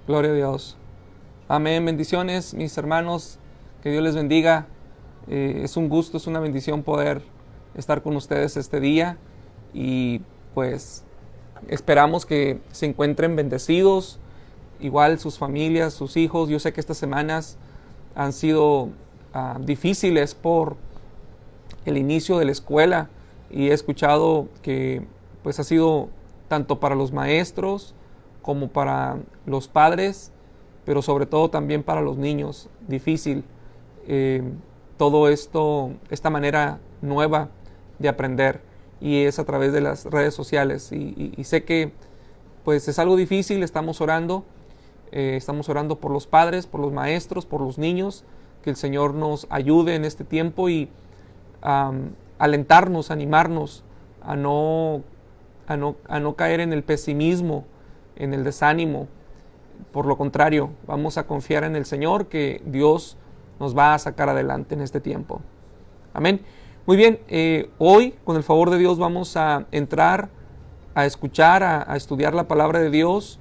Gloria a Dios. Amén. Bendiciones, mis hermanos. Que Dios les bendiga. Es un gusto, es una bendición poder estar con ustedes este día. Y pues esperamos que se encuentren bendecidos. Igual sus familias, sus hijos. Yo sé que estas semanas han sido difíciles por el inicio de la escuela. Y he escuchado que pues ha sido tanto para los maestros como para los padres, pero sobre todo también para los niños, difícil todo esto, esta manera nueva de aprender, y es a través de las redes sociales, y sé que pues es algo difícil. Estamos orando por los padres, por los maestros, por los niños, que el Señor nos ayude en este tiempo y alentarnos, animarnos a no caer en el pesimismo, en el desánimo. Por lo contrario, vamos a confiar en el Señor, que Dios nos va a sacar adelante en este tiempo. Amén. Muy bien, hoy con el favor de Dios vamos a entrar a escuchar, a estudiar la palabra de Dios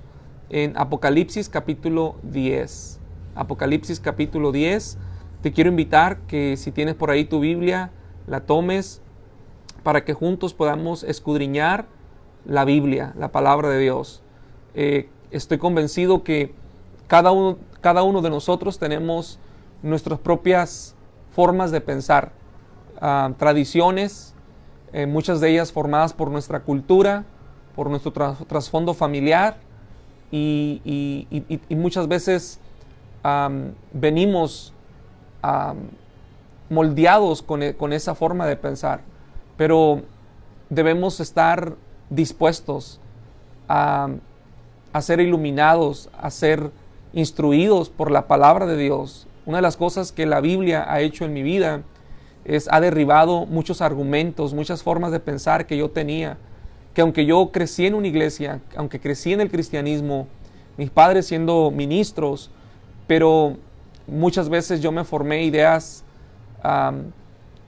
en Apocalipsis capítulo 10. Apocalipsis capítulo 10. Te quiero invitar que si tienes por ahí tu Biblia, la tomes para que juntos podamos escudriñar la Biblia, la palabra de Dios. Estoy convencido que cada uno de nosotros tenemos nuestras propias formas de pensar, tradiciones, muchas de ellas formadas por nuestra cultura, por nuestro trasfondo familiar, y muchas veces venimos moldeados con esa forma de pensar, pero debemos estar dispuestos a ser iluminados, a ser instruidos por la palabra de Dios. Una de las cosas que la Biblia ha hecho en mi vida ha derribado muchos argumentos, muchas formas de pensar que yo tenía, que aunque yo crecí en una iglesia, aunque crecí en el cristianismo, mis padres siendo ministros, pero muchas veces yo me formé ideas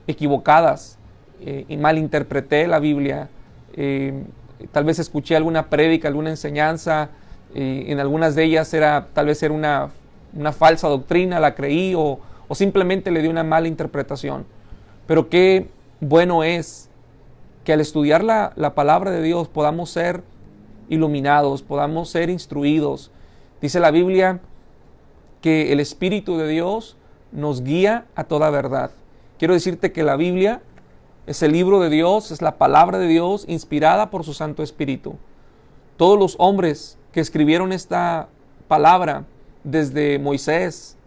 equivocadas y malinterpreté la Biblia. Tal vez escuché alguna prédica, alguna enseñanza, en algunas de ellas tal vez era una falsa doctrina, la creí, o simplemente le di una mala interpretación. Pero qué bueno es que al estudiar la palabra de Dios podamos ser iluminados, podamos ser instruidos. Dice la Biblia que el Espíritu de Dios nos guía a toda verdad. Quiero decirte que la Biblia es el libro de Dios, es la palabra de Dios inspirada por su Santo Espíritu. Todos los hombres que escribieron esta palabra, desde Moisés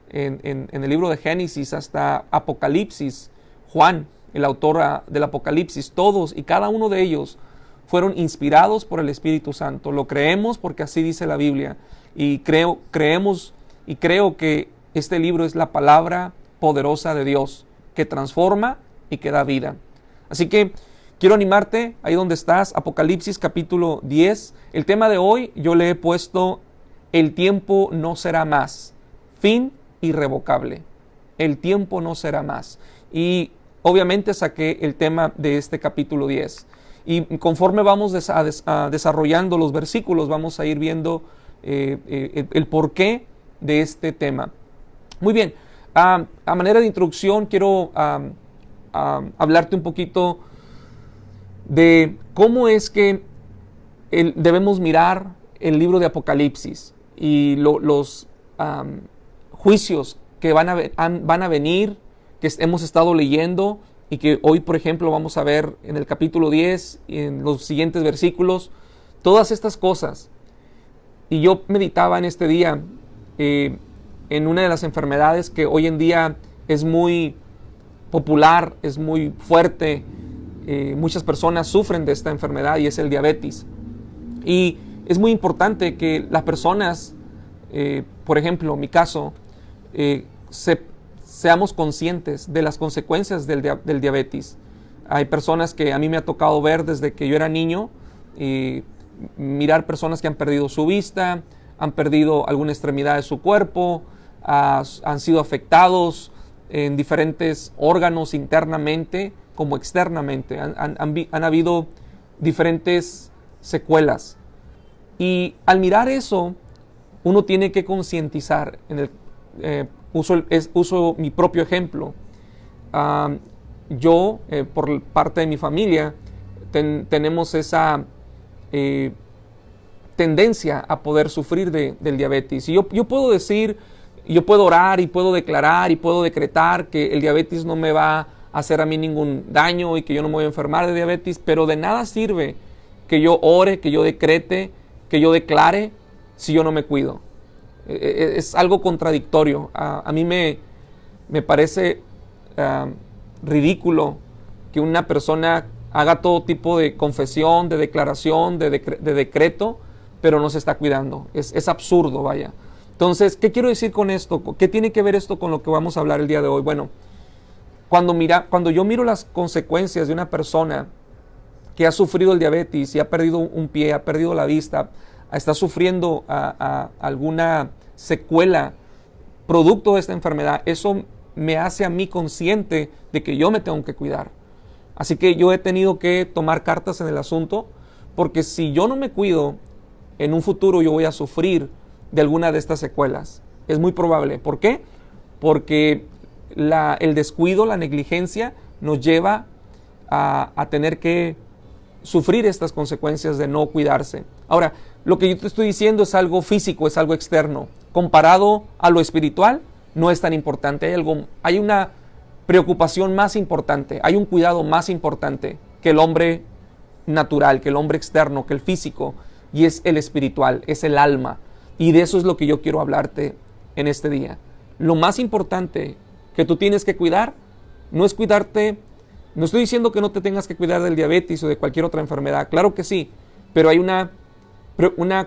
en el libro de Génesis hasta Apocalipsis, Juan, el autor del Apocalipsis, todos y cada uno de ellos fueron inspirados por el Espíritu Santo. Lo creemos porque así dice la Biblia, y creemos y creo que este libro es la palabra poderosa de Dios, que transforma y que da vida. Así que quiero animarte ahí donde estás. Apocalipsis capítulo 10. El tema de hoy yo le he puesto: el tiempo no será más. Fin irrevocable. El tiempo no será más. Y obviamente saqué el tema de este capítulo 10. Y conforme vamos desarrollando los versículos, vamos a ir viendo el porqué de este tema. Muy bien. A manera de introducción quiero hablarte un poquito de cómo es que debemos mirar el libro de Apocalipsis y los juicios que van a venir, que hemos estado leyendo y que hoy, por ejemplo, vamos a ver en el capítulo 10 y en los siguientes versículos, todas estas cosas. Y yo meditaba en este día en una de las enfermedades que hoy en día es muy popular, es muy fuerte. Muchas personas sufren de esta enfermedad, y es el diabetes. Y es muy importante que las personas, por ejemplo, en mi caso, seamos conscientes de las consecuencias del diabetes. Hay personas que a mí me ha tocado ver desde que yo era niño, mirar personas que han perdido su vista, han perdido alguna extremidad de su cuerpo, han sido afectados en diferentes órganos internamente como externamente. Han habido diferentes secuelas. Y al mirar eso, uno tiene que concientizar. Uso mi propio ejemplo. Yo, por parte de mi familia, tenemos esa tendencia a poder sufrir del diabetes. Y yo puedo decir, yo puedo orar y puedo declarar y puedo decretar que el diabetes no me va a hacer a mí ningún daño y que yo no me voy a enfermar de diabetes, pero de nada sirve que yo ore, que yo decrete, que yo declare si yo no me cuido. Es algo contradictorio. A mí me parece ridículo que una persona haga todo tipo de confesión, de declaración, de decreto, pero no se está cuidando. Es absurdo, vaya. Entonces, ¿qué quiero decir con esto? ¿Qué tiene que ver esto con lo que vamos a hablar el día de hoy? Bueno, cuando yo miro las consecuencias de una persona que ha sufrido el diabetes y ha perdido un pie, ha perdido la vista, está sufriendo alguna secuela producto de esta enfermedad, eso me hace a mí consciente de que yo me tengo que cuidar. Así que yo he tenido que tomar cartas en el asunto, porque si yo no me cuido, en un futuro yo voy a sufrir de alguna de estas secuelas. Es muy probable. ¿Por qué? Porque el descuido, la negligencia nos lleva a tener que sufrir estas consecuencias de no cuidarse. Ahora, lo que yo te estoy diciendo es algo físico, es algo externo. Comparado a lo espiritual, no es tan importante. Hay una preocupación más importante, hay un cuidado más importante que el hombre natural, que el hombre externo, que el físico, y es el espiritual, es el alma. Y de eso es lo que yo quiero hablarte en este día. Lo más importante que tú tienes que cuidar no es cuidarte. No estoy diciendo que no te tengas que cuidar del diabetes o de cualquier otra enfermedad, claro que sí, pero hay una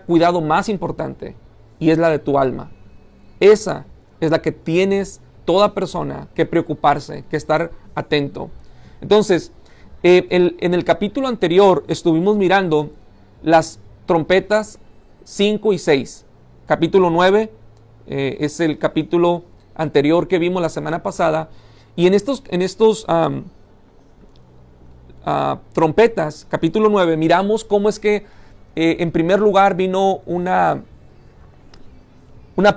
cuidado más importante, y es la de tu alma. Esa es la que tienes toda persona que preocuparse, que estar atento. Entonces, en el capítulo anterior estuvimos mirando las trompetas 5 y 6. Capítulo 9 es el capítulo anterior que vimos la semana pasada, y en estos trompetas, capítulo 9, miramos cómo es que en primer lugar vino una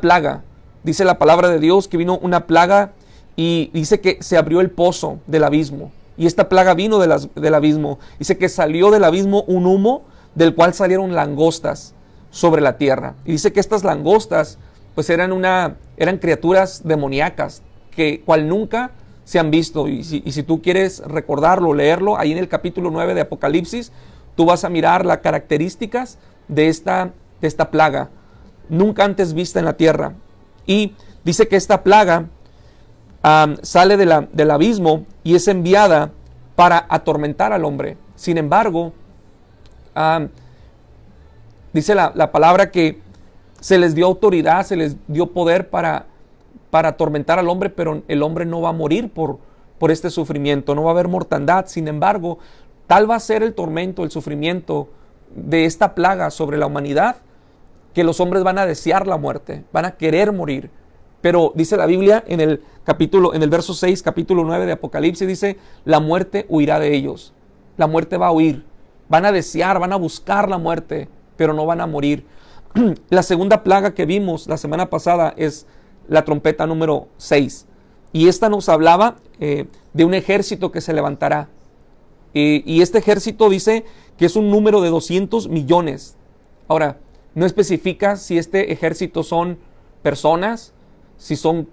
plaga. Dice la palabra de Dios que vino una plaga, y dice que se abrió el pozo del abismo, y esta plaga vino del abismo. Dice que salió del abismo un humo del cual salieron langostas sobre la tierra, y dice que estas langostas pues eran criaturas demoníacas cual nunca se han visto. Y si tú quieres recordarlo, leerlo, ahí en el capítulo 9 de Apocalipsis, tú vas a mirar las características de esta plaga, nunca antes vista en la tierra. Y dice que esta plaga sale del abismo y es enviada para atormentar al hombre. Sin embargo, dice la palabra que se les dio autoridad, se les dio poder para atormentar al hombre, pero el hombre no va a morir por este sufrimiento, no va a haber mortandad. Sin embargo, tal va a ser el tormento, el sufrimiento de esta plaga sobre la humanidad, que los hombres van a desear la muerte, van a querer morir. Pero dice la Biblia en el verso 6, capítulo 9 de Apocalipsis, dice: la muerte huirá de ellos. La muerte va a huir. Van a desear, van a buscar la muerte, pero no van a morir. La segunda plaga que vimos la semana pasada es la trompeta número 6. Y esta nos hablaba de un ejército que se levantará. Y este ejército dice que es un número de 200 millones. Ahora, no especifica si este ejército son personas, si son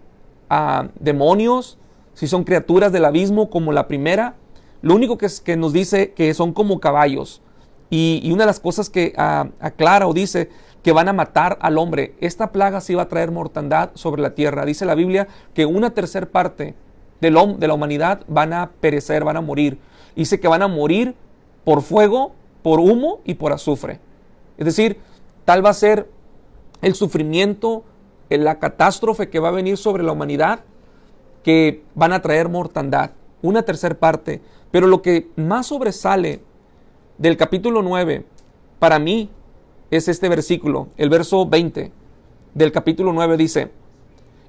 demonios, si son criaturas del abismo como la primera. Lo único que nos dice que son como caballos. Y una de las cosas que aclara o dice que van a matar al hombre. Esta plaga sí va a traer mortandad sobre la tierra. Dice la Biblia que 1/3 parte de la humanidad van a perecer, van a morir. Dice que van a morir por fuego, por humo y por azufre. Es decir, tal va a ser el sufrimiento, la catástrofe que va a venir sobre la humanidad, que van a traer mortandad. 1/3 parte. Pero lo que más sobresale del capítulo 9, para mí, es este versículo, el verso 20 del capítulo 9 dice: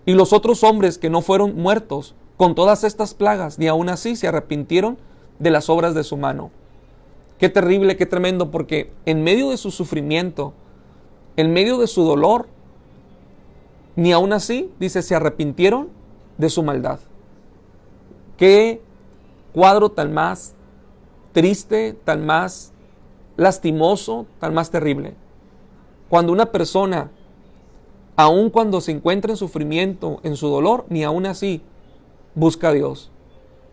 y los otros hombres que no fueron muertos con todas estas plagas, ni aun así se arrepintieron de las obras de su mano. Qué terrible, qué tremendo, porque en medio de su sufrimiento, en medio de su dolor, ni aún así, dice, se arrepintieron de su maldad. Qué cuadro tan más triste, tan más lastimoso, tan más terrible. Cuando una persona, aun cuando se encuentra en sufrimiento, en su dolor, ni aún así busca a Dios.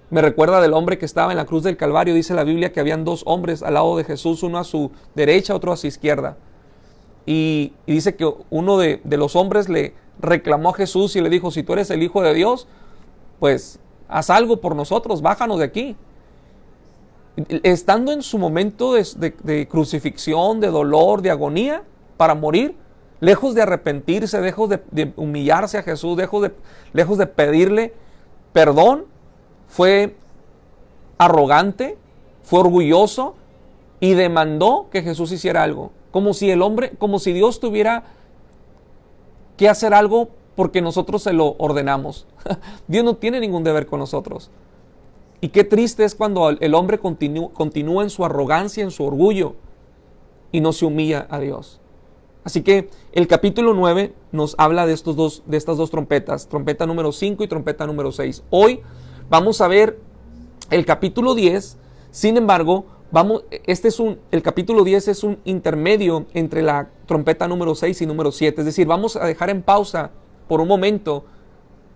Me recuerda del hombre que estaba en la cruz del Calvario. Dice la Biblia que habían dos hombres al lado de Jesús, uno a su derecha, otro a su izquierda. Y dice que uno de los hombres le reclamó a Jesús y le dijo, si tú eres el Hijo de Dios, pues haz algo por nosotros, bájanos de aquí. Estando en su momento de crucifixión, de dolor, de agonía, para morir, lejos de arrepentirse, lejos de humillarse a Jesús, lejos de pedirle perdón, fue arrogante, fue orgulloso y demandó que Jesús hiciera algo. Como si Dios tuviera que hacer algo porque nosotros se lo ordenamos. Dios no tiene ningún deber con nosotros. Y qué triste es cuando el hombre continúa en su arrogancia, en su orgullo, y no se humilla a Dios. Así que el capítulo 9 nos habla de estas dos trompetas, trompeta número 5 y trompeta número 6. Hoy vamos a ver el capítulo 10, sin embargo, el capítulo 10 es un intermedio entre la trompeta número 6 y número 7, es decir, vamos a dejar en pausa por un momento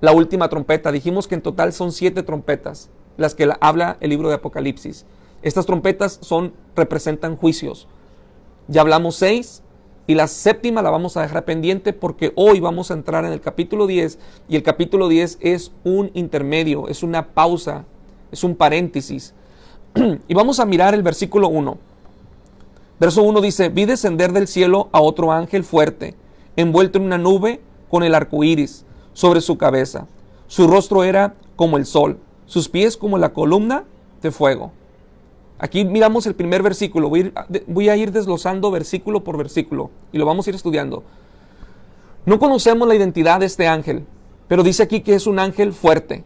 la última trompeta. Dijimos que en total son 7 trompetas, las que habla el libro de Apocalipsis. Estas trompetas representan juicios. Ya hablamos 6 y la séptima la vamos a dejar pendiente porque hoy vamos a entrar en el capítulo 10 y el capítulo 10 es un intermedio, es una pausa, es un paréntesis. Y vamos a mirar el versículo 1. Verso 1 dice, vi descender del cielo a otro ángel fuerte, envuelto en una nube con el arco iris sobre su cabeza. Su rostro era como el sol, sus pies como la columna de fuego. Aquí miramos el primer versículo. Voy a ir desglosando versículo por versículo y lo vamos a ir estudiando. No conocemos la identidad de este ángel, pero dice aquí que es un ángel fuerte.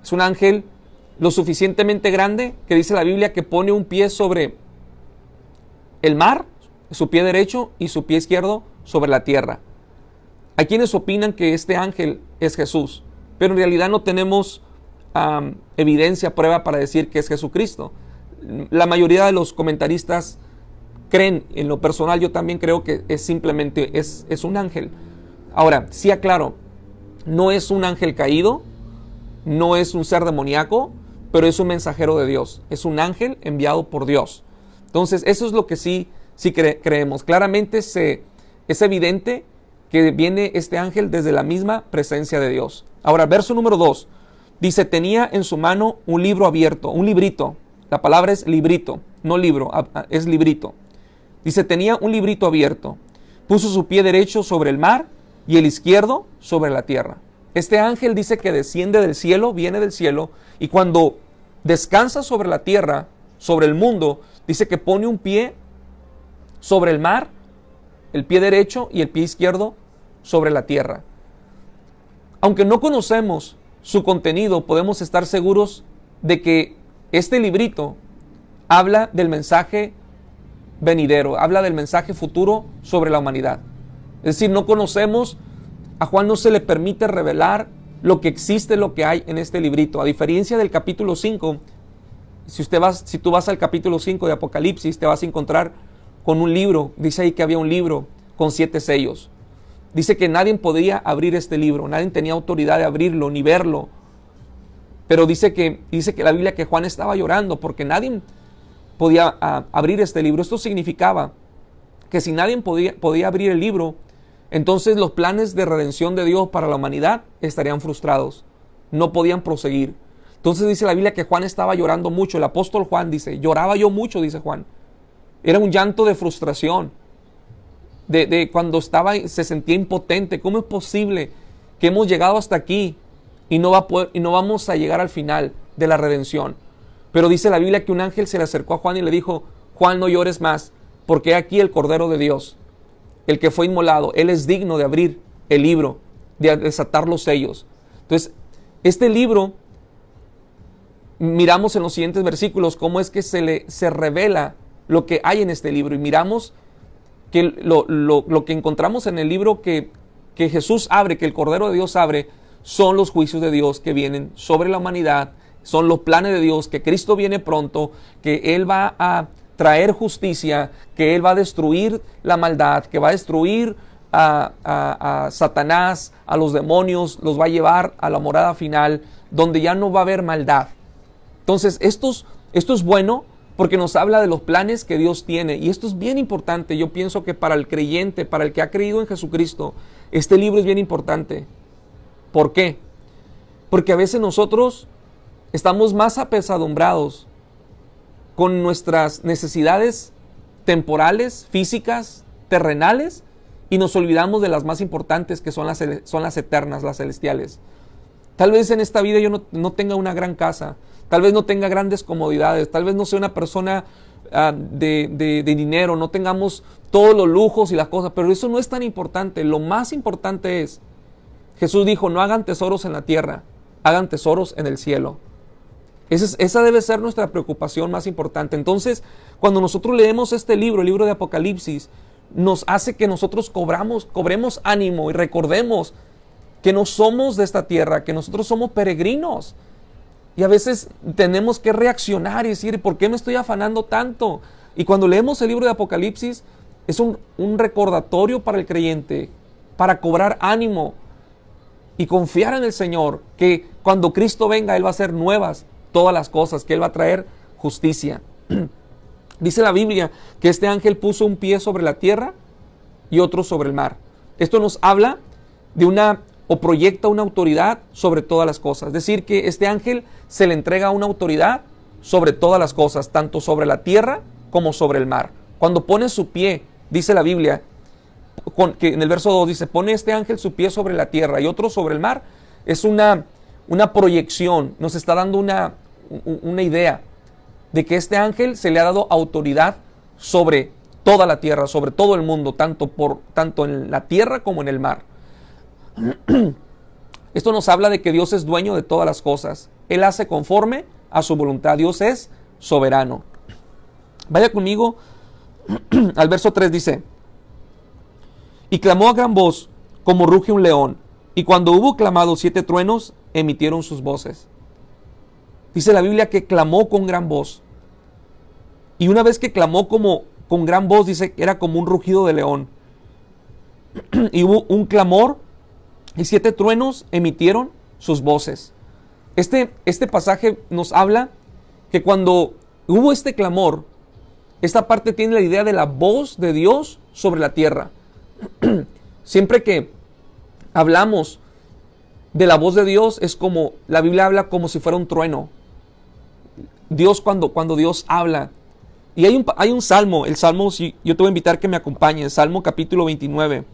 Es un ángel lo suficientemente grande que dice la Biblia que pone un pie sobre el mar, su pie derecho, y su pie izquierdo sobre la tierra. Hay quienes opinan que este ángel es Jesús, pero en realidad no tenemos evidencia, prueba para decir que es Jesucristo. La mayoría de los comentaristas creen, en lo personal yo también creo que es simplemente es un ángel. Ahora, sí aclaro, no es un ángel caído, no es un ser demoníaco, pero es un mensajero de Dios, es un ángel enviado por Dios. Entonces eso es lo que sí creemos. Claramente es evidente que viene este ángel desde la misma presencia de Dios. Ahora, verso número 2, dice, tenía en su mano un libro abierto, un librito. La palabra es librito, no libro, es librito. Dice, tenía un librito abierto. Puso su pie derecho sobre el mar y el izquierdo sobre la tierra. Este ángel dice que desciende del cielo, viene del cielo, y cuando descansa sobre la tierra, sobre el mundo, dice que pone un pie sobre el mar, el pie derecho y el pie izquierdo sobre la tierra. Aunque no conocemos su contenido, podemos estar seguros de que este librito habla del mensaje venidero, habla del mensaje futuro sobre la humanidad. Es decir, no conocemos, a Juan no se le permite revelar lo que existe, lo que hay en este librito. A diferencia del capítulo 5, si tú vas al capítulo 5 de Apocalipsis, te vas a encontrar con un libro. Dice ahí que había un libro con 7 sellos. Dice que nadie podía abrir este libro, nadie tenía autoridad de abrirlo ni verlo. Pero dice que la Biblia que Juan estaba llorando porque nadie podía abrir este libro. Esto significaba que si nadie podía abrir el libro, entonces los planes de redención de Dios para la humanidad estarían frustrados. No podían proseguir. Entonces dice la Biblia que Juan estaba llorando mucho. El apóstol Juan dice, lloraba yo mucho, dice Juan. Era un llanto de frustración. De cuando se sentía impotente. ¿Cómo es posible que hemos llegado hasta aquí y no vamos a llegar al final de la redención? Pero dice la Biblia que un ángel se le acercó a Juan y le dijo, Juan, no llores más, porque aquí el Cordero de Dios, el que fue inmolado, Él es digno de abrir el libro, de desatar los sellos. Entonces, este libro, miramos en los siguientes versículos cómo es que se revela lo que hay en este libro. Y miramos que lo que encontramos en el libro que que Jesús abre, que el Cordero de Dios abre, son los juicios de Dios que vienen sobre la humanidad, son los planes de Dios, que Cristo viene pronto, que Él va a traer justicia, que Él va a destruir la maldad, que va a destruir a Satanás, a los demonios, los va a llevar a la morada final, donde ya no va a haber maldad. Entonces, esto es bueno porque nos habla de los planes que Dios tiene, y esto es bien importante. Yo pienso que para el creyente, para el que ha creído en Jesucristo, este libro es bien importante. ¿Por qué? Porque a veces nosotros estamos más apesadumbrados con nuestras necesidades temporales, físicas, terrenales, y nos olvidamos de las más importantes, que son las eternas, las celestiales. Tal vez en esta vida yo no tenga una gran casa, tal vez no tenga grandes comodidades, tal vez no sea una persona de dinero, no tengamos todos los lujos y las cosas, pero eso no es tan importante. Lo más importante es, Jesús dijo, no hagan tesoros en la tierra, hagan tesoros en el cielo. Esa debe ser nuestra preocupación más importante. Entonces, cuando nosotros leemos este libro, el libro de Apocalipsis, nos hace que nosotros cobremos ánimo y recordemos que no somos de esta tierra, que nosotros somos peregrinos. Y a veces tenemos que reaccionar y decir, ¿por qué me estoy afanando tanto? Y cuando leemos el libro de Apocalipsis, es un recordatorio para el creyente, para cobrar ánimo y confiar en el Señor, que cuando Cristo venga, Él va a hacer nuevas todas las cosas, que Él va a traer justicia. Dice la Biblia que este ángel puso un pie sobre la tierra y otro sobre el mar. Esto nos habla de o proyecta una autoridad sobre todas las cosas. Es decir, que este ángel se le entrega una autoridad sobre todas las cosas, tanto sobre la tierra como sobre el mar. Cuando pone su pie, dice la Biblia, que en el verso 2 dice, pone este ángel su pie sobre la tierra y otro sobre el mar, es una proyección, nos está dando una idea de que este ángel se le ha dado autoridad sobre toda la tierra, sobre todo el mundo, tanto en la tierra como en el mar. Esto nos habla de que Dios es dueño de todas las cosas. Él hace conforme a su voluntad. Dios es soberano. Vaya conmigo al verso 3, dice, y clamó a gran voz como ruge un león, y cuando hubo clamado 7 truenos, emitieron sus voces. Dice la Biblia que clamó con gran voz. Y una vez que clamó con gran voz, dice que era como un rugido de león. Y hubo un clamor y 7 truenos emitieron sus voces. Este pasaje nos habla que cuando hubo este clamor, esta parte tiene la idea de la voz de Dios sobre la tierra. Siempre que hablamos de la voz de Dios, es como, la Biblia habla como si fuera un trueno. Dios cuando Dios habla. Y hay un salmo, el salmo, si yo te voy a invitar que me acompañe, el Salmo capítulo 29.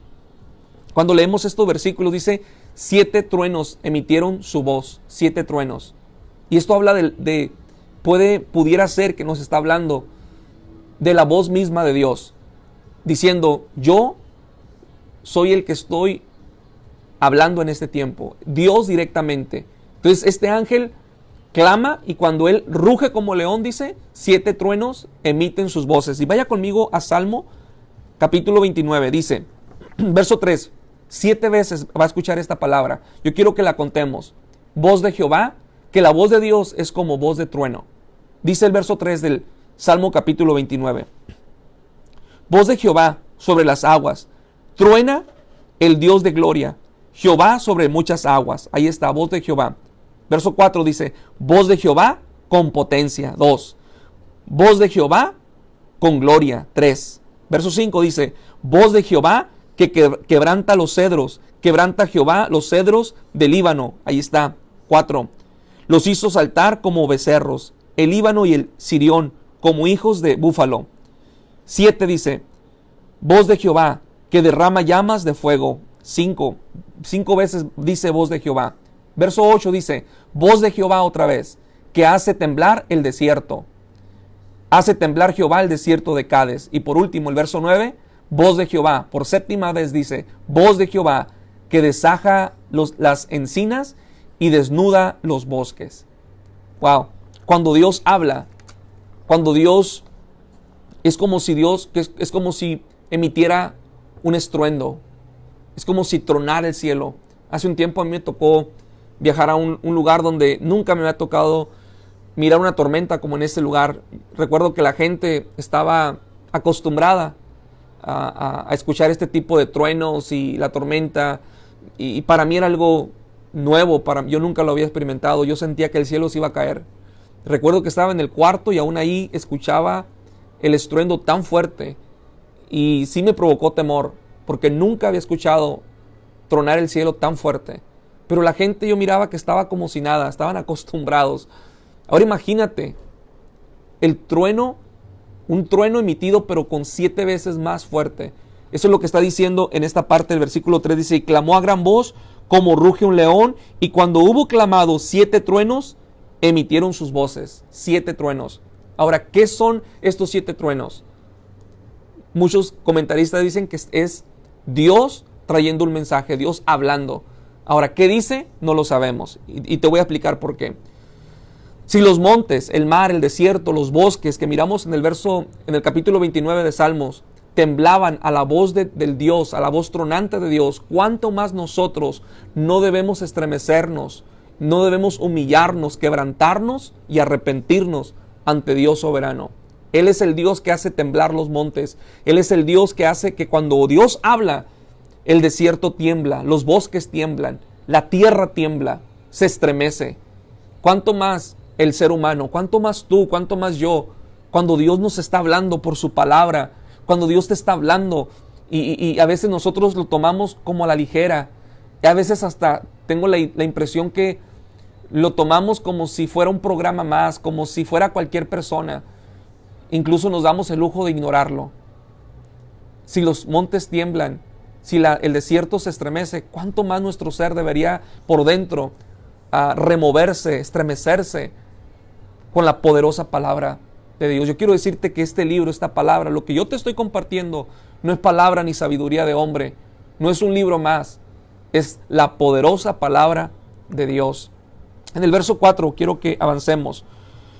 Cuando leemos estos versículos dice, 7 truenos emitieron su voz, 7 truenos. Y esto habla pudiera ser que nos está hablando de la voz misma de Dios, diciendo, yo soy el que estoy hablando en este tiempo, Dios directamente. Entonces este ángel clama y cuando él ruge como león, dice, 7 truenos emiten sus voces. Y vaya conmigo a Salmo capítulo 29, dice, verso 3, 7 veces va a escuchar esta palabra. Yo quiero que la contemos. Voz de Jehová, que la voz de Dios es como voz de trueno. Dice el verso 3 del Salmo capítulo 29. Voz de Jehová sobre las aguas, truena el Dios de gloria, Jehová sobre muchas aguas. Ahí está, voz de Jehová. Verso 4 dice, voz de Jehová con potencia. 2, voz de Jehová con gloria. 3, verso 5 dice, voz de Jehová que quebranta los cedros, quebranta Jehová los cedros del Líbano. Ahí está. 4, los hizo saltar como becerros, el Líbano y el Sirión como hijos de búfalo. 7 dice, voz de Jehová que derrama llamas de fuego. 5 veces dice voz de Jehová. Verso 8 dice, voz de Jehová otra vez, que hace temblar el desierto. Hace temblar Jehová el desierto de Cades. Y por último, el verso 9, voz de Jehová, por 7ª vez dice, voz de Jehová, que desaja las encinas y desnuda los bosques. Wow, cuando Dios habla, cuando Dios, es como si emitiera un estruendo. Es como si tronara el cielo. Hace un tiempo a mí me tocó viajar a un lugar donde nunca me había tocado mirar una tormenta como en ese lugar. Recuerdo que la gente estaba acostumbrada a escuchar este tipo de truenos y la tormenta, y para mí era algo nuevo, yo nunca lo había experimentado. Yo sentía que el cielo se iba a caer. Recuerdo que estaba en el cuarto y aún ahí escuchaba el estruendo tan fuerte, y sí me provocó temor, porque nunca había escuchado tronar el cielo tan fuerte. Pero la gente, yo miraba que estaba como si nada, estaban acostumbrados. Ahora imagínate el trueno, un trueno emitido pero con 7 veces más fuerte. Eso es lo que está diciendo en esta parte del versículo 3. Dice: y clamó a gran voz como ruge un león, y cuando hubo clamado 7 truenos, emitieron sus voces. 7 truenos. Ahora, ¿qué son estos 7 truenos? Muchos comentaristas dicen que es Dios trayendo un mensaje, Dios hablando. Ahora, ¿qué dice? No lo sabemos. Y te voy a explicar por qué. Si los montes, el mar, el desierto, los bosques que miramos en el capítulo 29 de Salmos, temblaban a la voz del Dios, a la voz tronante de Dios, ¿cuánto más nosotros no debemos estremecernos, no debemos humillarnos, quebrantarnos y arrepentirnos ante Dios soberano? Él es el Dios que hace temblar los montes. Él es el Dios que hace que cuando Dios habla, el desierto tiembla, los bosques tiemblan, la tierra tiembla, se estremece. ¿Cuánto más el ser humano? ¿Cuánto más tú? ¿Cuánto más yo? Cuando Dios nos está hablando por su palabra, cuando Dios te está hablando, y a veces nosotros lo tomamos como a la ligera. Y a veces hasta tengo la impresión que lo tomamos como si fuera un programa más, como si fuera cualquier persona. Incluso nos damos el lujo de ignorarlo. Si los montes tiemblan, si el desierto se estremece, ¿cuánto más nuestro ser debería por dentro removerse, estremecerse con la poderosa palabra de Dios? Yo quiero decirte que este libro, esta palabra, lo que yo te estoy compartiendo, no es palabra ni sabiduría de hombre, no es un libro más, es la poderosa palabra de Dios. En el verso 4 quiero que avancemos.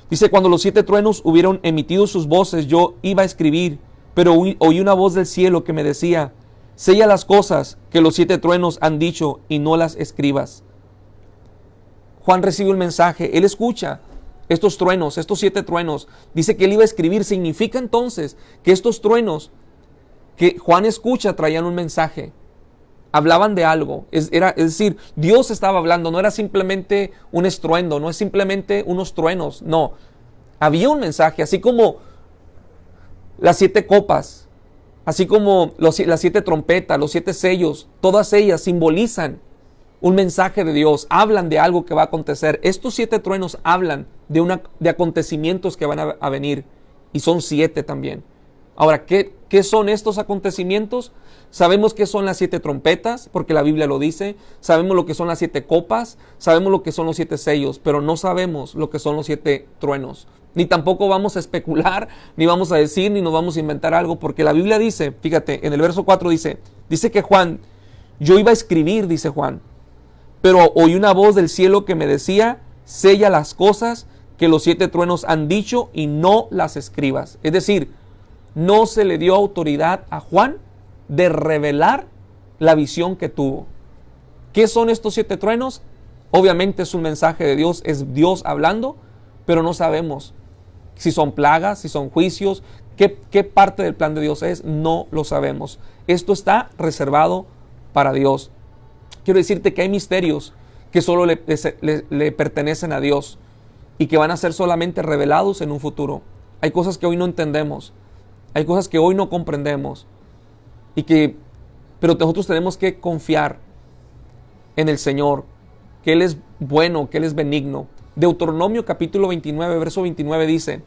Dice: cuando los 7 truenos hubieron emitido sus voces, yo iba a escribir, pero oí una voz del cielo que me decía: sella las cosas que los 7 truenos han dicho y no las escribas. Juan recibe un mensaje, él escucha estos truenos, estos 7 truenos. Dice que él iba a escribir. Significa entonces que estos truenos que Juan escucha traían un mensaje, hablaban de algo. Es decir, Dios estaba hablando, no era simplemente un estruendo, no es simplemente unos truenos, no. Había un mensaje, así como las 7 copas, así como las 7 trompetas, los 7 sellos, todas ellas simbolizan un mensaje de Dios, hablan de algo que va a acontecer. Estos 7 truenos hablan de acontecimientos que van a venir, y son 7 también. Ahora, ¿qué son estos acontecimientos? Sabemos que son las 7 trompetas, porque la Biblia lo dice. Sabemos lo que son las 7 copas, sabemos lo que son los 7 sellos, pero no sabemos lo que son los 7 truenos. Ni tampoco vamos a especular, ni vamos a decir, ni nos vamos a inventar algo, porque la Biblia dice, fíjate, en el verso 4 dice que Juan, yo iba a escribir, dice Juan, pero oí una voz del cielo que me decía: sella las cosas que los 7 truenos han dicho y no las escribas. Es decir, no se le dio autoridad a Juan de revelar la visión que tuvo. ¿Qué son estos 7 truenos? Obviamente es un mensaje de Dios, es Dios hablando, pero no sabemos si son plagas, si son juicios, qué parte del plan de Dios es, no lo sabemos. Esto está reservado para Dios. Quiero decirte que hay misterios que solo le pertenecen a Dios y que van a ser solamente revelados en un futuro. Hay cosas que hoy no entendemos, hay cosas que hoy no comprendemos, pero nosotros tenemos que confiar en el Señor, que Él es bueno, que Él es benigno. Deuteronomio capítulo 29, verso 29 dice: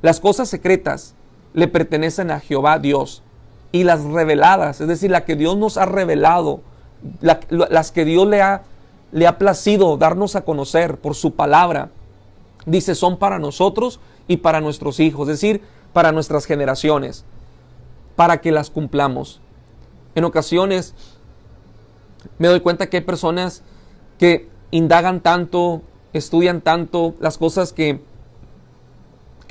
las cosas secretas le pertenecen a Jehová Dios, y las reveladas, es decir, las que Dios nos ha revelado, las que Dios le ha placido darnos a conocer por su palabra, dice, son para nosotros y para nuestros hijos, es decir, para nuestras generaciones, para que las cumplamos. En ocasiones me doy cuenta que hay personas que indagan tanto, estudian tanto las cosas que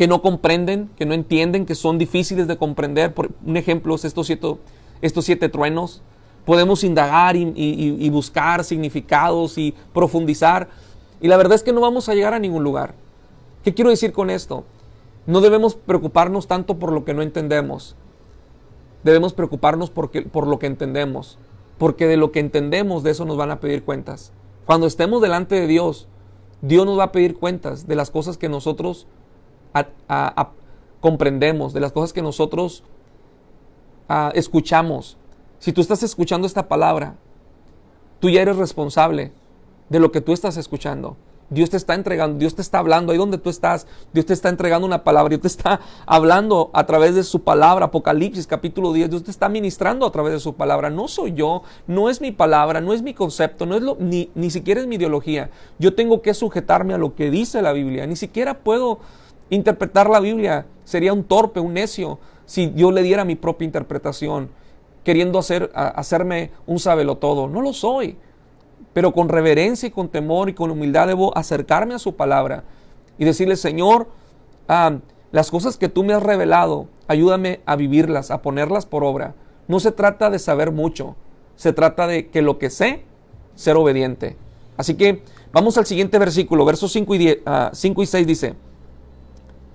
no comprenden, que no entienden, que son difíciles de comprender. Por un ejemplo es estos 7 truenos. Podemos indagar y buscar significados y profundizar. Y la verdad es que no vamos a llegar a ningún lugar. ¿Qué quiero decir con esto? No debemos preocuparnos tanto por lo que no entendemos. Debemos preocuparnos por lo que entendemos. Porque de lo que entendemos, de eso nos van a pedir cuentas. Cuando estemos delante de Dios, Dios nos va a pedir cuentas de las cosas que nosotros comprendemos, de las cosas que nosotros escuchamos. Si tú estás escuchando esta palabra, tú ya eres responsable de lo que tú estás escuchando. Dios te está entregando, Dios te está hablando ahí donde tú estás. Dios te está entregando una palabra, Dios te está hablando a través de su palabra. Apocalipsis capítulo 10, Dios te está ministrando a través de su palabra. No soy yo, no es mi palabra, no es mi concepto, no es ni siquiera es mi ideología. Yo tengo que sujetarme a lo que dice la Biblia. Ni siquiera puedo interpretar la Biblia. Sería un torpe, un necio, si yo le diera mi propia interpretación, queriendo hacerme un sabelotodo. No lo soy. Pero con reverencia y con temor y con humildad debo acercarme a su palabra y decirle: Señor, las cosas que tú me has revelado, ayúdame a vivirlas, a ponerlas por obra. No se trata de saber mucho, se trata de que lo que sé, ser obediente. Así que vamos al siguiente versículo, versos 5 y 6 dice,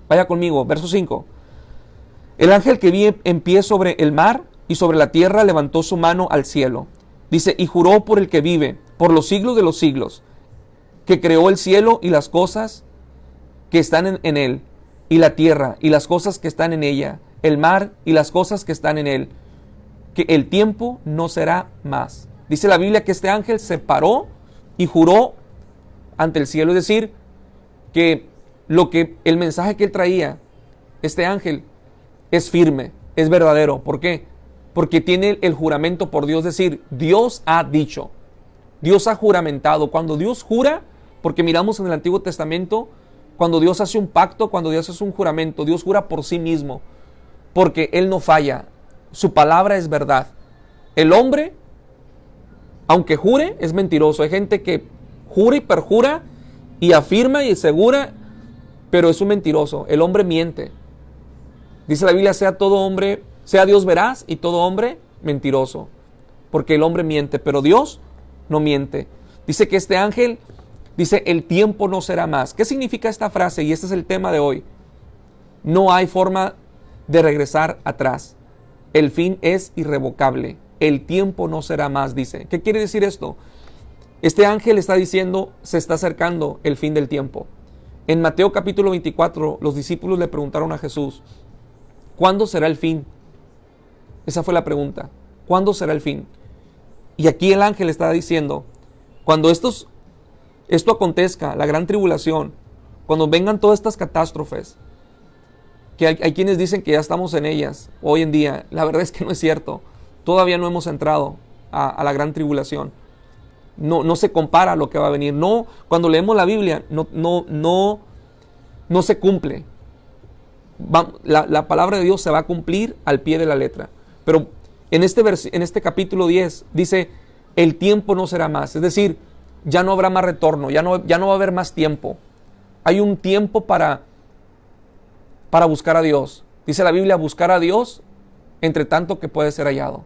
vaya conmigo, verso 5. El ángel que vi en pie sobre el mar y sobre la tierra levantó su mano al cielo. Dice, y juró por el que vive por los siglos de los siglos, que creó el cielo y las cosas que están en él, y la tierra y las cosas que están en ella, el mar y las cosas que están en él, que el tiempo no será más. Dice la Biblia que este ángel se paró y juró ante el cielo, es decir, que el mensaje que él traía, este ángel, es firme, es verdadero. ¿Por qué? Porque tiene el juramento por Dios, es decir, Dios ha dicho, Dios ha juramentado. Cuando Dios jura, porque miramos en el Antiguo Testamento, cuando Dios hace un pacto, cuando Dios hace un juramento, Dios jura por sí mismo, porque Él no falla, su palabra es verdad. El hombre, aunque jure, es mentiroso. Hay gente que jura y perjura y afirma y asegura, pero es un mentiroso. El hombre miente. Dice la Biblia, sea Dios veraz y todo hombre mentiroso, porque el hombre miente, pero Dios no miente. Dice que este ángel dice, el tiempo no será más. ¿Qué significa esta frase? Y este es el tema de hoy. No hay forma de regresar atrás. El fin es irrevocable. El tiempo no será más, dice. ¿Qué quiere decir esto? Este ángel está diciendo, se está acercando el fin del tiempo. En Mateo capítulo 24, los discípulos le preguntaron a Jesús, ¿cuándo será el fin? Esa fue la pregunta. ¿Cuándo será el fin? Y aquí el ángel está diciendo, cuando esto acontezca, la gran tribulación, cuando vengan todas estas catástrofes, que hay quienes dicen que ya estamos en ellas hoy en día, la verdad es que no es cierto. Todavía no hemos entrado a la gran tribulación. No se compara a lo que va a venir. No, cuando leemos la Biblia, no se cumple. La palabra de Dios se va a cumplir al pie de la letra. Pero en este capítulo 10 dice, el tiempo no será más. Es decir, ya no habrá más retorno, ya no va a haber más tiempo. Hay un tiempo para buscar a Dios. Dice la Biblia, buscar a Dios entre tanto que puede ser hallado.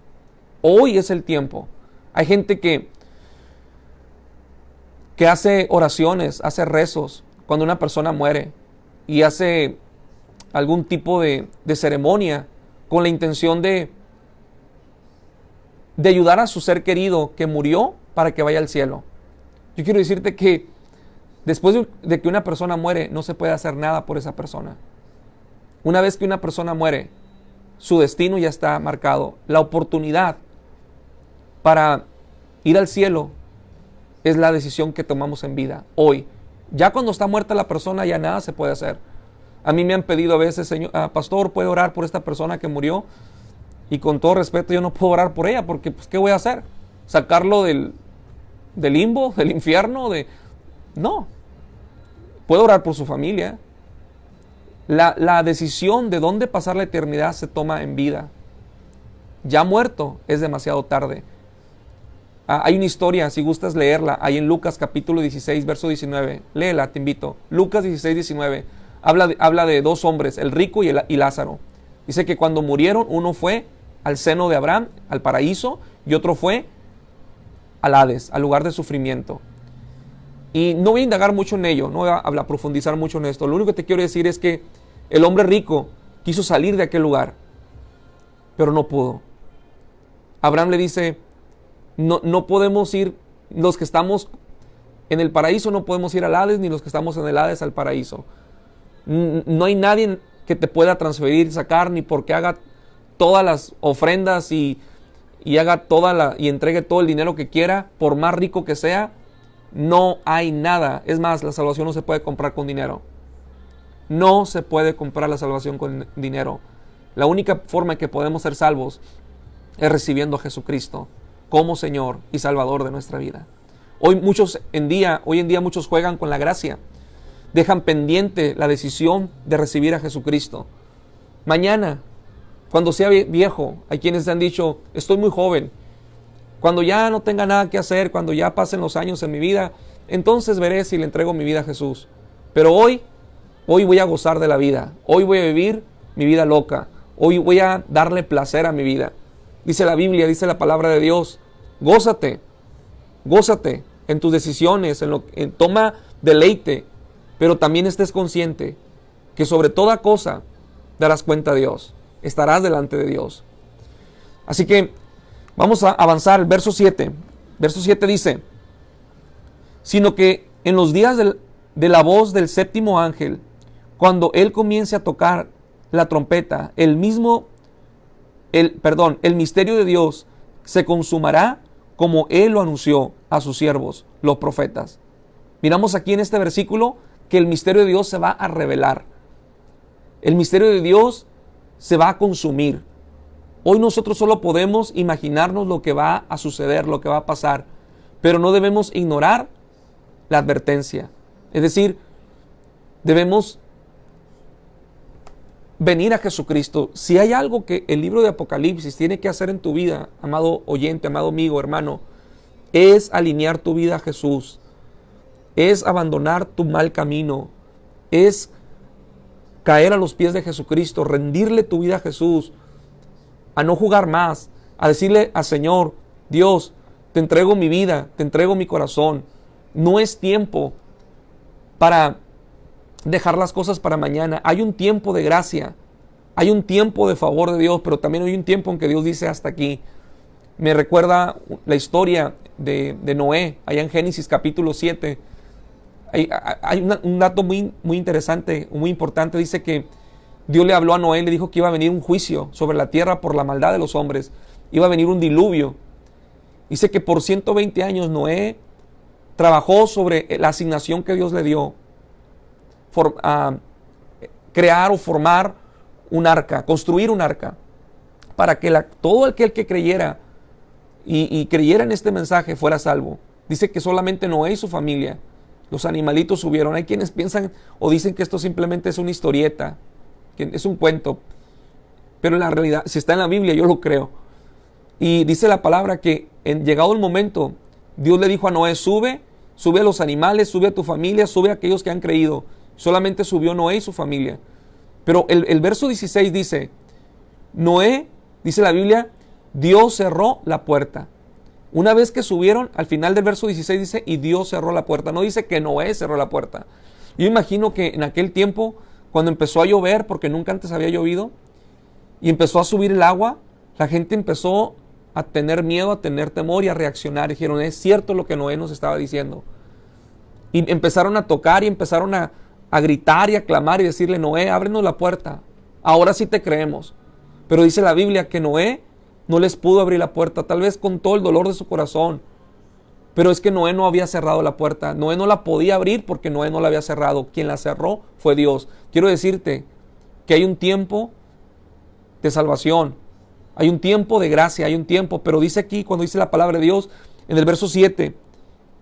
Hoy es el tiempo. Hay gente que hace oraciones, hace rezos cuando una persona muere y hace algún tipo de ceremonia con la intención de ayudar a su ser querido que murió para que vaya al cielo. Yo quiero decirte que después de que una persona muere, no se puede hacer nada por esa persona. Una vez que una persona muere, su destino ya está marcado. La oportunidad para ir al cielo es la decisión que tomamos en vida, hoy. Ya cuando está muerta la persona, ya nada se puede hacer. A mí me han pedido a veces, Señor, pastor, ¿puede orar por esta persona que murió? Y con todo respeto, yo no puedo orar por ella, porque pues, ¿qué voy a hacer? ¿Sacarlo del limbo, del infierno? No. Puedo orar por su familia. La decisión de dónde pasar la eternidad se toma en vida. Ya muerto es demasiado tarde. Hay una historia, si gustas leerla, ahí en Lucas capítulo 16, verso 19. Léela, te invito. Lucas 16, 19. Habla de dos hombres, el rico y Lázaro. Dice que cuando murieron, uno fue al seno de Abraham, al paraíso, y otro fue al Hades, al lugar de sufrimiento. Y no voy a indagar mucho en ello, no voy a profundizar mucho en esto. Lo único que te quiero decir es que el hombre rico quiso salir de aquel lugar, pero no pudo. Abraham le dice, no podemos ir, los que estamos en el paraíso no podemos ir al Hades, ni los que estamos en el Hades al paraíso. No hay nadie que te pueda transferir, sacar, ni porque haga todas las ofrendas y haga y entregue todo el dinero que quiera, por más rico que sea. No hay nada. Es más, la salvación no se puede comprar con dinero. No se puede comprar la salvación con dinero. La única forma en que podemos ser salvos es recibiendo a Jesucristo como Señor y Salvador de nuestra vida. Hoy en día muchos juegan con la gracia. Dejan pendiente la decisión de recibir a Jesucristo. Mañana, cuando sea viejo, hay quienes han dicho, estoy muy joven. Cuando ya no tenga nada que hacer, cuando ya pasen los años en mi vida, entonces veré si le entrego mi vida a Jesús. Pero hoy voy a gozar de la vida. Hoy voy a vivir mi vida loca. Hoy voy a darle placer a mi vida. Dice la Biblia, dice la palabra de Dios, gózate en tus decisiones, toma deleite, pero también estés consciente que sobre toda cosa darás cuenta a Dios. Estarás delante de Dios. Así que vamos a avanzar. El verso 7. Verso 7 dice, sino que en los días de la voz del séptimo ángel, cuando él comience a tocar la trompeta, el misterio de Dios se consumará como él lo anunció a sus siervos, los profetas. Miramos aquí en este versículo que el misterio de Dios se va a revelar. El misterio de Dios se va a consumir. Hoy nosotros solo podemos imaginarnos lo que va a suceder, lo que va a pasar, pero no debemos ignorar la advertencia. Es decir, debemos venir a Jesucristo. Si hay algo que el libro de Apocalipsis tiene que hacer en tu vida, amado oyente, amado amigo, hermano, es alinear tu vida a Jesús, es abandonar tu mal camino, es caer a los pies de Jesucristo, rendirle tu vida a Jesús, a no jugar más, a decirle al Señor, Dios, te entrego mi vida, te entrego mi corazón. No es tiempo para dejar las cosas para mañana. Hay un tiempo de gracia, hay un tiempo de favor de Dios, pero también hay un tiempo en que Dios dice hasta aquí. Me recuerda la historia de Noé, allá en Génesis capítulo 7. Hay un dato muy interesante, muy importante. Dice que Dios le habló a Noé y le dijo que iba a venir un juicio sobre la tierra por la maldad de los hombres. Iba a venir un diluvio. Dice que por 120 años Noé trabajó sobre la asignación que Dios le dio. Crear o formar un arca, construir un arca, para que todo aquel que creyera y creyera en este mensaje fuera salvo. Dice que solamente Noé y su familia, los animalitos subieron. Hay quienes piensan o dicen que esto simplemente es una historieta, que es un cuento, pero en la realidad, si está en la Biblia, yo lo creo. Y dice la palabra que llegado el momento, Dios le dijo a Noé, sube a los animales, sube a tu familia, sube a aquellos que han creído. Solamente subió Noé y su familia. Pero el verso 16 dice, Noé, dice la Biblia, Dios cerró la puerta. Una vez que subieron, al final del verso 16 dice, y Dios cerró la puerta. No dice que Noé cerró la puerta. Yo imagino que en aquel tiempo, cuando empezó a llover, porque nunca antes había llovido, y empezó a subir el agua, la gente empezó a tener miedo, a tener temor y a reaccionar. Dijeron, es cierto lo que Noé nos estaba diciendo. Y empezaron a tocar y empezaron a gritar y a clamar y decirle, Noé, ábrenos la puerta. Ahora sí te creemos. Pero dice la Biblia que Noé no les pudo abrir la puerta, tal vez con todo el dolor de su corazón. Pero es que Noé no había cerrado la puerta. Noé no la podía abrir porque Noé no la había cerrado. Quien la cerró fue Dios. Quiero decirte que hay un tiempo de salvación. Hay un tiempo de gracia, hay un tiempo. Pero dice aquí, cuando dice la palabra de Dios, en el verso 7,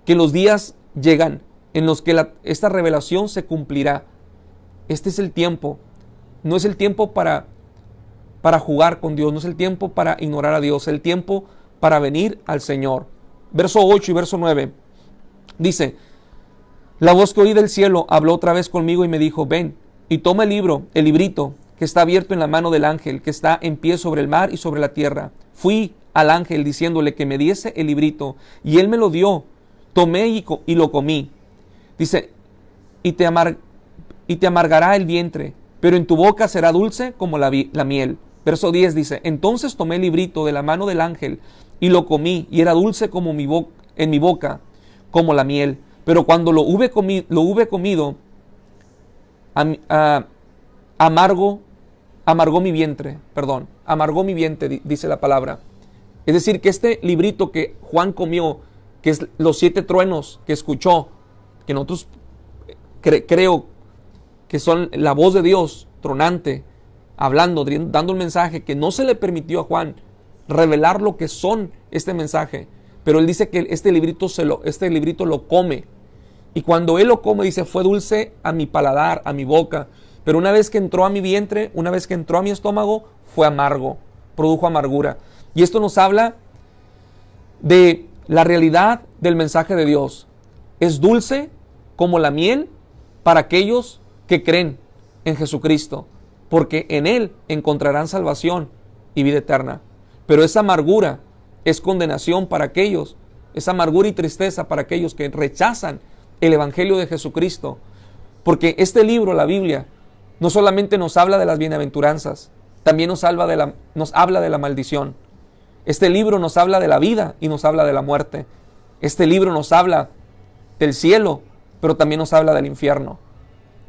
que los días llegan en los que esta revelación se cumplirá. Este es el tiempo. No es el tiempo para jugar con Dios. No es el tiempo para ignorar a Dios. Es el tiempo para venir al Señor. Verso 8 y verso 9. Dice, la voz que oí del cielo habló otra vez conmigo y me dijo, ven y toma el librito que está abierto en la mano del ángel que está en pie sobre el mar y sobre la tierra. Fui al ángel diciéndole que me diese el librito, y él me lo dio. Tomé y lo comí. Dice, y te amargará el vientre, pero en tu boca será dulce como la miel. Verso 10 dice, entonces tomé el librito de la mano del ángel y lo comí, y era dulce como en mi boca, como la miel. Pero cuando lo hube comido, amargó mi vientre, dice la palabra. Es decir, que este librito que Juan comió, que es los 7 truenos que escuchó, que nosotros creo que son la voz de Dios tronante, hablando, dando un mensaje que no se le permitió a Juan revelar lo que son este mensaje, pero él dice que este librito lo come, y cuando él lo come, dice, fue dulce a mi paladar, a mi boca, pero una vez que entró a mi vientre, una vez que entró a mi estómago, fue amargo, produjo amargura. Y esto nos habla de la realidad del mensaje de Dios. Es dulce como la miel para aquellos que creen en Jesucristo, porque en Él encontrarán salvación y vida eterna. Pero esa amargura es condenación para aquellos, esa amargura y tristeza para aquellos que rechazan el Evangelio de Jesucristo. Porque este libro, la Biblia, no solamente nos habla de las bienaventuranzas, también nos habla de la maldición. Este libro nos habla de la vida y nos habla de la muerte. Este libro nos habla del cielo, pero también nos habla del infierno.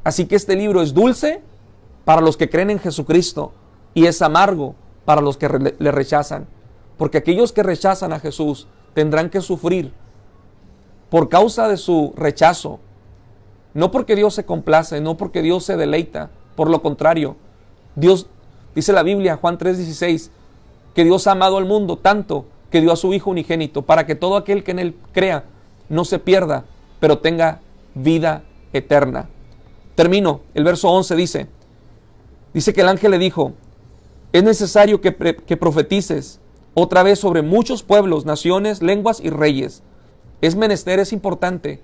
Así que este libro es dulce para los que creen en Jesucristo y es amargo para los que le rechazan. Porque aquellos que rechazan a Jesús tendrán que sufrir por causa de su rechazo. No porque Dios se complace, no porque Dios se deleita. Por lo contrario, Dios, dice la Biblia, Juan 3:16, que Dios ha amado al mundo tanto que dio a su Hijo unigénito para que todo aquel que en Él crea no se pierda, pero tenga vida eterna. Termino, el verso 11 dice que el ángel le dijo, es necesario que profetices otra vez sobre muchos pueblos, naciones, lenguas y reyes. Es menester, es importante.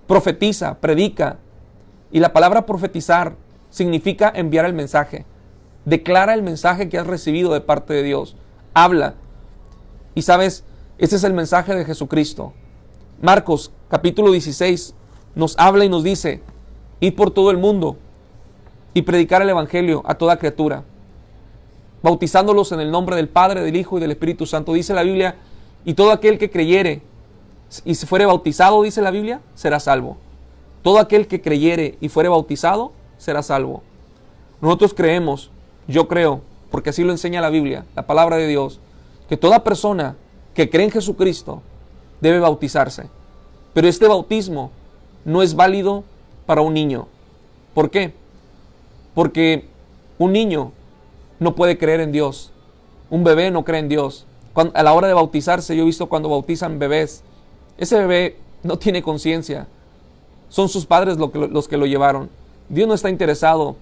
Profetiza, predica. Y la palabra profetizar significa enviar el mensaje. Declara el mensaje que has recibido de parte de Dios. Habla. Y sabes, ese es el mensaje de Jesucristo. Marcos capítulo 16 nos habla y nos dice, id por todo el mundo y predicar el evangelio a toda criatura, bautizándolos en el nombre del Padre, del Hijo y del Espíritu Santo. Dice la Biblia, y todo aquel que creyere y se fuere bautizado, dice la Biblia, será salvo. Todo aquel que creyere y fuere bautizado, será salvo. Nosotros creemos, yo creo, porque así lo enseña la Biblia, la palabra de Dios, que toda persona que cree en Jesucristo debe bautizarse. Pero este bautismo no es válido para un niño. ¿Por qué? Porque un niño no puede creer en Dios. Un bebé no cree en Dios. A la hora de bautizarse, yo he visto cuando bautizan bebés, ese bebé no tiene conciencia. Son sus padres los que lo llevaron. Dios no está interesado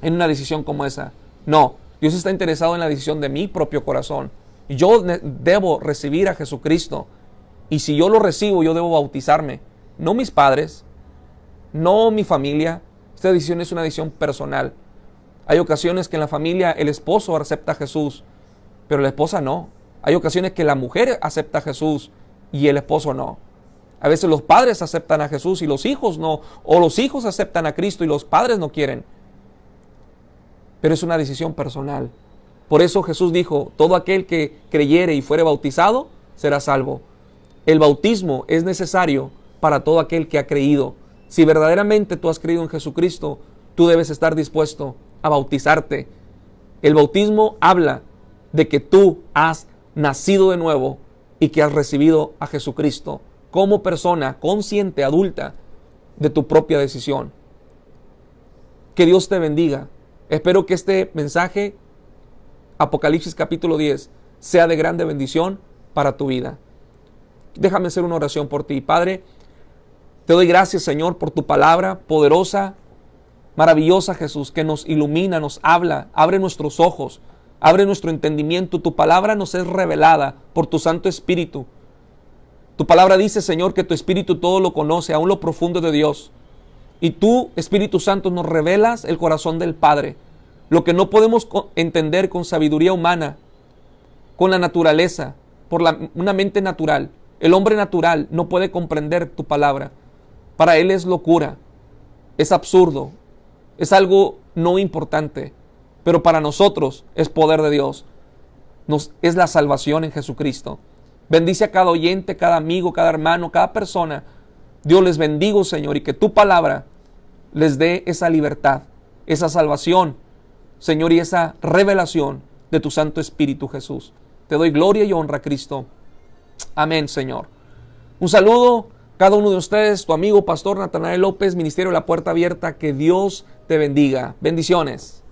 en una decisión como esa. No, Dios está interesado en la decisión de mi propio corazón. Yo debo recibir a Jesucristo. Y si yo lo recibo, yo debo bautizarme. No mis padres, no mi familia. Esta decisión es una decisión personal. Hay ocasiones que en la familia el esposo acepta a Jesús, pero la esposa no. Hay ocasiones que la mujer acepta a Jesús y el esposo no. A veces los padres aceptan a Jesús y los hijos no. O los hijos aceptan a Cristo y los padres no quieren. Pero es una decisión personal. Por eso Jesús dijo, todo aquel que creyere y fuere bautizado será salvo. El bautismo es necesario para todo aquel que ha creído. Si verdaderamente tú has creído en Jesucristo, tú debes estar dispuesto a bautizarte. El bautismo habla de que tú has nacido de nuevo y que has recibido a Jesucristo como persona consciente, adulta, de tu propia decisión. Que Dios te bendiga. Espero que este mensaje, Apocalipsis capítulo 10, sea de grande bendición para tu vida. Déjame hacer una oración por ti. Padre, te doy gracias, Señor, por tu palabra poderosa, maravillosa, Jesús, que nos ilumina, nos habla, abre nuestros ojos, abre nuestro entendimiento. Tu palabra nos es revelada por tu Santo Espíritu. Tu palabra dice, Señor, que tu Espíritu todo lo conoce, aún lo profundo de Dios. Y tú, Espíritu Santo, nos revelas el corazón del Padre. Lo que no podemos entender con sabiduría humana, con la naturaleza, por una mente natural. El hombre natural no puede comprender tu palabra. Para él es locura, es absurdo, es algo no importante, pero para nosotros es poder de Dios. Es la salvación en Jesucristo. Bendice a cada oyente, cada amigo, cada hermano, cada persona. Dios les bendigo, Señor, y que tu palabra les dé esa libertad, esa salvación, Señor, y esa revelación de tu Santo Espíritu, Jesús. Te doy gloria y honra, Cristo. Amén, Señor. Un saludo a cada uno de ustedes, tu amigo Pastor Natanael López, Ministerio de la Puerta Abierta. Que Dios te bendiga. Bendiciones.